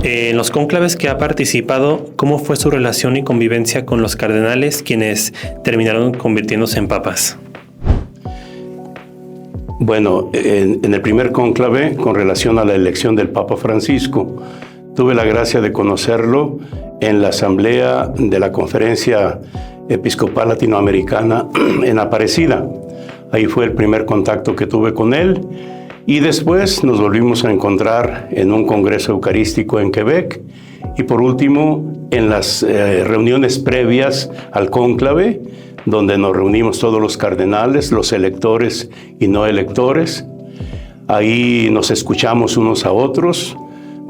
En los cónclaves que ha participado, ¿cómo fue su relación y convivencia con los cardenales, quienes terminaron convirtiéndose en papas? Bueno, en el primer cónclave, con relación a la elección del Papa Francisco, tuve la gracia de conocerlo en la asamblea de la Conferencia Episcopal Latinoamericana en Aparecida. Ahí fue el primer contacto que tuve con él, y después nos volvimos a encontrar en un congreso eucarístico en Quebec, y por último en las reuniones previas al cónclave, donde nos reunimos todos los cardenales, los electores y no electores. Ahí nos escuchamos unos a otros.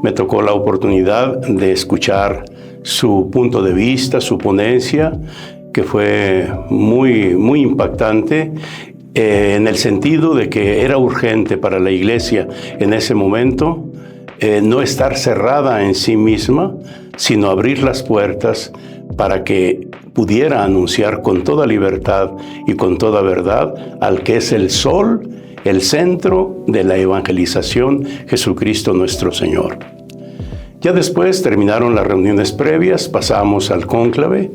Me tocó la oportunidad de escuchar su punto de vista, su ponencia, que fue muy impactante, en el sentido de que era urgente para la Iglesia en ese momento no estar cerrada en sí misma, sino abrir las puertas para que pudiera anunciar con toda libertad y con toda verdad al que es el sol, el centro de la evangelización, Jesucristo nuestro Señor. Ya después terminaron las reuniones previas, pasamos al cónclave,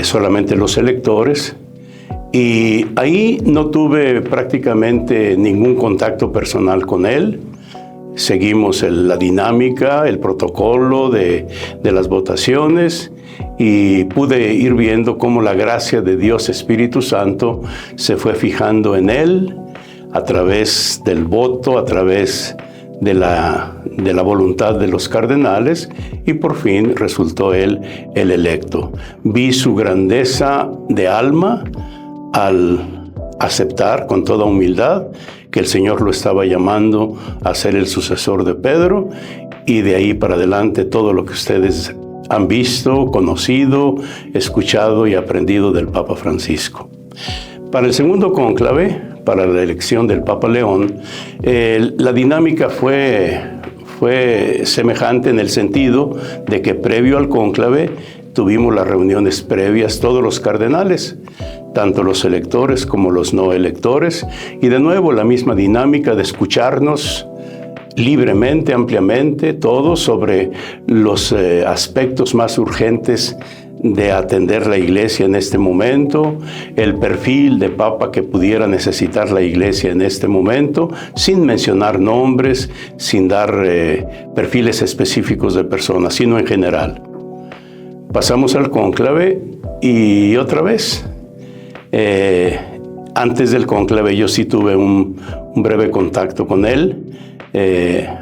solamente los electores, y ahí no tuve prácticamente ningún contacto personal con él. Seguimos la dinámica, el protocolo de las votaciones, y pude ir viendo cómo la gracia de Dios Espíritu Santo se fue fijando en él a través del voto, a través de la voluntad de los cardenales, y por fin resultó él el electo. Vi su grandeza de alma al aceptar con toda humildad que el Señor lo estaba llamando a ser el sucesor de Pedro, y de ahí para adelante todo lo que ustedes han visto, conocido, escuchado y aprendido del Papa Francisco. Para el segundo cónclave, para la elección del Papa León, la dinámica fue semejante en el sentido de que previo al cónclave tuvimos las reuniones previas todos los cardenales, tanto los electores como los no electores, y de nuevo la misma dinámica de escucharnos libremente, ampliamente, todos sobre los aspectos más urgentes de atender la Iglesia en este momento, el perfil de Papa que pudiera necesitar la Iglesia en este momento, sin mencionar nombres, sin dar perfiles específicos de personas, sino en general. Pasamos al cónclave y otra vez, antes del cónclave yo sí tuve un breve contacto con él,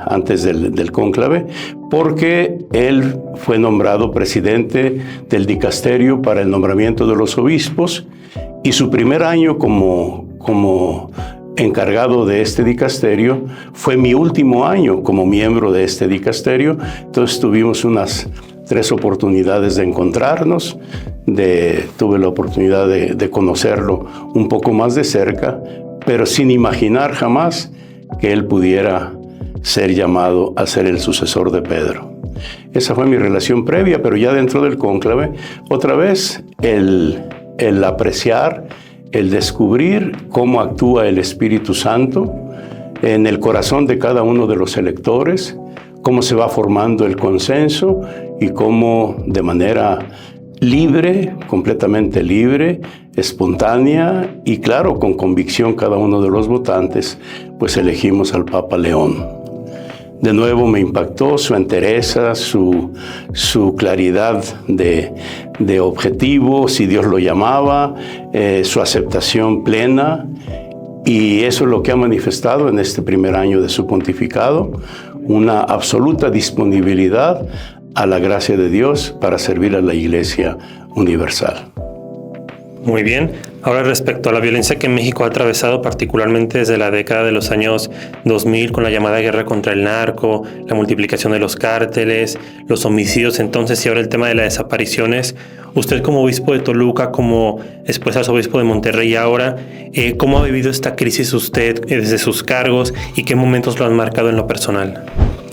antes del cónclave, porque él fue nombrado presidente del dicasterio para el nombramiento de los obispos, y su primer año como encargado de este dicasterio fue mi último año como miembro de este dicasterio. Entonces tuvimos unas 3 oportunidades de encontrarnos, tuve la oportunidad de conocerlo un poco más de cerca, pero sin imaginar jamás que él pudiera ser llamado a ser el sucesor de Pedro. Esa fue mi relación previa, pero ya dentro del cónclave, otra vez el apreciar, el descubrir cómo actúa el Espíritu Santo en el corazón de cada uno de los electores, cómo se va formando el consenso y cómo de manera libre, completamente libre, espontánea y claro, con convicción cada uno de los votantes, pues elegimos al Papa León. De nuevo me impactó su entereza, su claridad de objetivo, si Dios lo llamaba, su aceptación plena, y eso es lo que ha manifestado en este primer año de su pontificado, una absoluta disponibilidad a la gracia de Dios para servir a la Iglesia universal. Muy bien. Ahora, respecto a la violencia que México ha atravesado, particularmente desde la década de los años 2000, con la llamada guerra contra el narco, la multiplicación de los cárteles, los homicidios entonces, y ahora el tema de las desapariciones, usted como obispo de Toluca, como después arzobispo de Monterrey ahora, ¿cómo ha vivido esta crisis usted desde sus cargos y qué momentos lo han marcado en lo personal?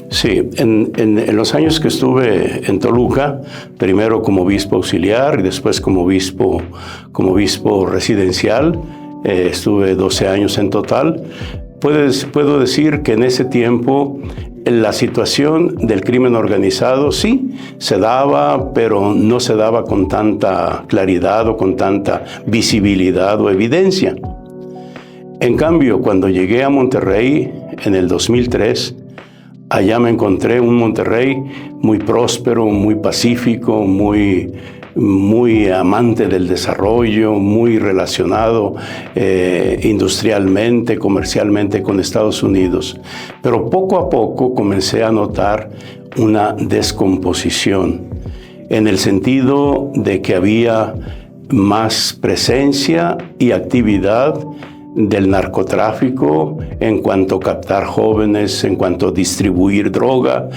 Sí, en los años que estuve en Toluca, primero como obispo auxiliar y después como obispo residencial, estuve 12 años en total. Puedo decir que en ese tiempo la situación del crimen organizado sí se daba, pero no se daba con tanta claridad o con tanta visibilidad o evidencia. En cambio, cuando llegué a Monterrey en el 2003, allá me encontré un Monterrey muy próspero, muy pacífico, muy amante del desarrollo, muy relacionado industrialmente, comercialmente con Estados Unidos. Pero poco a poco comencé a notar una descomposición, en el sentido de que había más presencia y actividad del narcotráfico en cuanto a captar jóvenes, en cuanto a distribuir droga.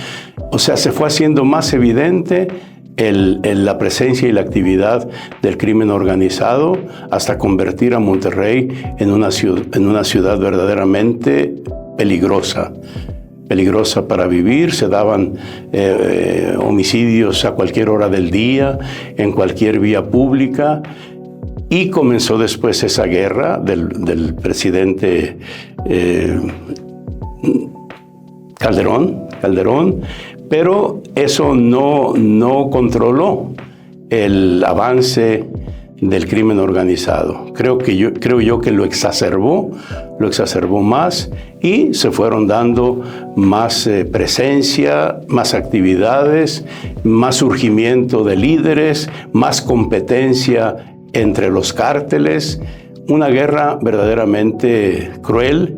O sea, se fue haciendo más evidente la presencia y la actividad del crimen organizado hasta convertir a Monterrey en una ciudad verdaderamente peligrosa para vivir. Se daban homicidios a cualquier hora del día, en cualquier vía pública. Y comenzó después esa guerra del presidente Calderón, pero eso no controló el avance del crimen organizado. Creo yo que lo exacerbó más, y se fueron dando más presencia, más actividades, más surgimiento de líderes, más competencia entre los cárteles, una guerra verdaderamente cruel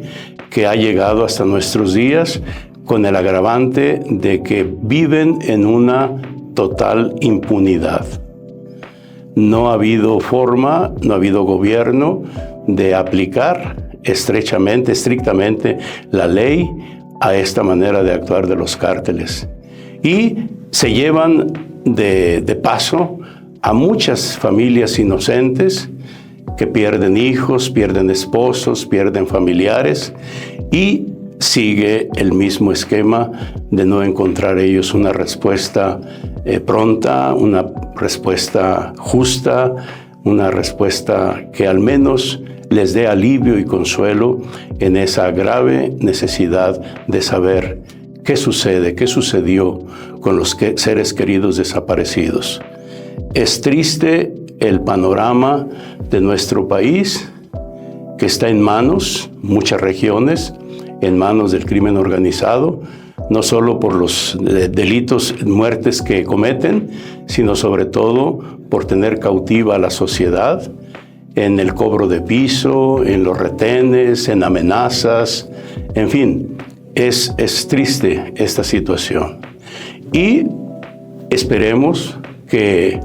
que ha llegado hasta nuestros días, con el agravante de que viven en una total impunidad. No ha habido forma, no ha habido gobierno de aplicar estrictamente la ley a esta manera de actuar de los cárteles. Y se llevan de paso a muchas familias inocentes que pierden hijos, pierden esposos, pierden familiares, y sigue el mismo esquema de no encontrar ellos una respuesta pronta, una respuesta justa, una respuesta que al menos les dé alivio y consuelo en esa grave necesidad de saber qué sucedió con los seres queridos desaparecidos. Es triste el panorama de nuestro país, que está en muchas regiones, en manos del crimen organizado, no solo por los delitos, muertes que cometen, sino sobre todo por tener cautiva a la sociedad en el cobro de piso, en los retenes, en amenazas. En fin, es triste esta situación. Y esperemos que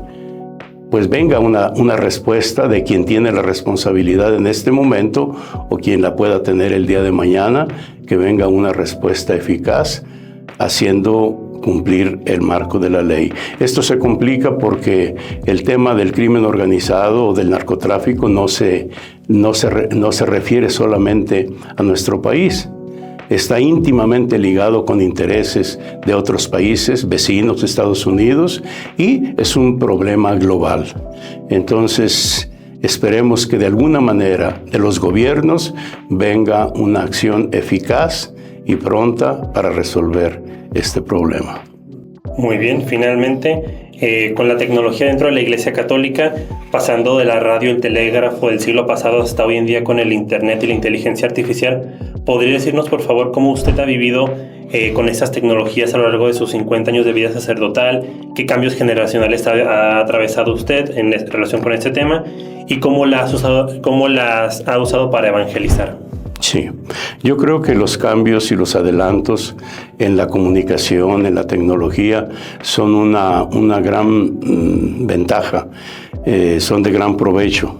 pues venga una respuesta de quien tiene la responsabilidad en este momento, o quien la pueda tener el día de mañana, que venga una respuesta eficaz haciendo cumplir el marco de la ley. Esto se complica porque el tema del crimen organizado o del narcotráfico no se refiere solamente a nuestro país. Está íntimamente ligado con intereses de otros países vecinos de Estados Unidos, y es un problema global. Entonces, esperemos que de alguna manera de los gobiernos venga una acción eficaz y pronta para resolver este problema. Muy bien, finalmente, con la tecnología dentro de la Iglesia Católica, pasando de la radio, el telégrafo del siglo pasado hasta hoy en día con el Internet y la inteligencia artificial, ¿podría decirnos, por favor, cómo usted ha vivido con estas tecnologías a lo largo de sus 50 años de vida sacerdotal? ¿Qué cambios generacionales ha atravesado usted en relación con este tema? ¿Y cómo las ha usado para evangelizar? Sí, yo creo que los cambios y los adelantos en la comunicación, en la tecnología, son una gran ventaja, son de gran provecho.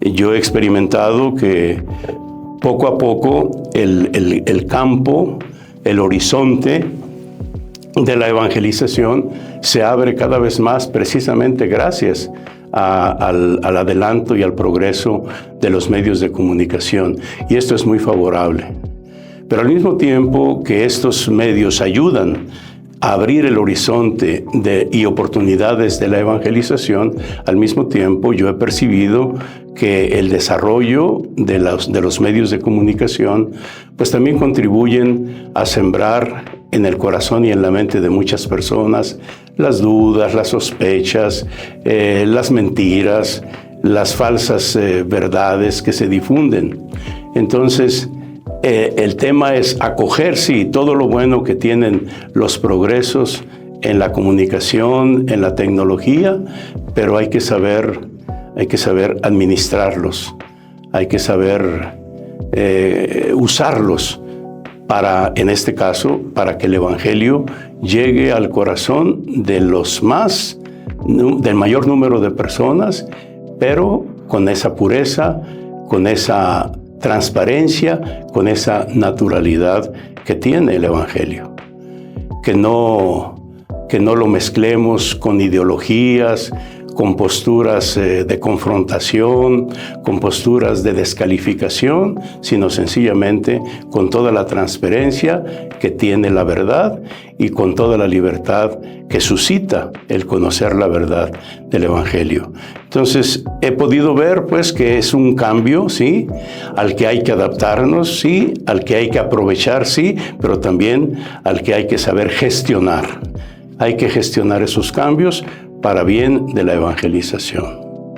Yo he experimentado que poco a poco el campo, el horizonte de la evangelización se abre cada vez más, precisamente gracias al adelanto y al progreso de los medios de comunicación. Y esto es muy favorable. Pero al mismo tiempo que estos medios ayudan a abrir el horizonte y oportunidades de la evangelización, al mismo tiempo yo he percibido que el desarrollo de los medios de comunicación pues también contribuyen a sembrar en el corazón y en la mente de muchas personas las dudas, las sospechas, las mentiras, las falsas verdades que se difunden. Entonces, el tema es acoger, sí, todo lo bueno que tienen los progresos en la comunicación, en la tecnología, pero hay que saber administrarlos, hay que saber usarlos para, en este caso, para que el Evangelio llegue al corazón de del mayor número de personas, pero con esa pureza, con esa transparencia, con esa naturalidad que tiene el Evangelio. Que no lo mezclemos con ideologías, con posturas de confrontación, con posturas de descalificación, sino sencillamente con toda la transparencia que tiene la verdad y con toda la libertad que suscita el conocer la verdad del Evangelio. Entonces, he podido ver pues que es un cambio, sí, al que hay que adaptarnos, sí, al que hay que aprovechar, sí, pero también al que hay que saber gestionar. Hay que gestionar esos cambios para bien de la evangelización.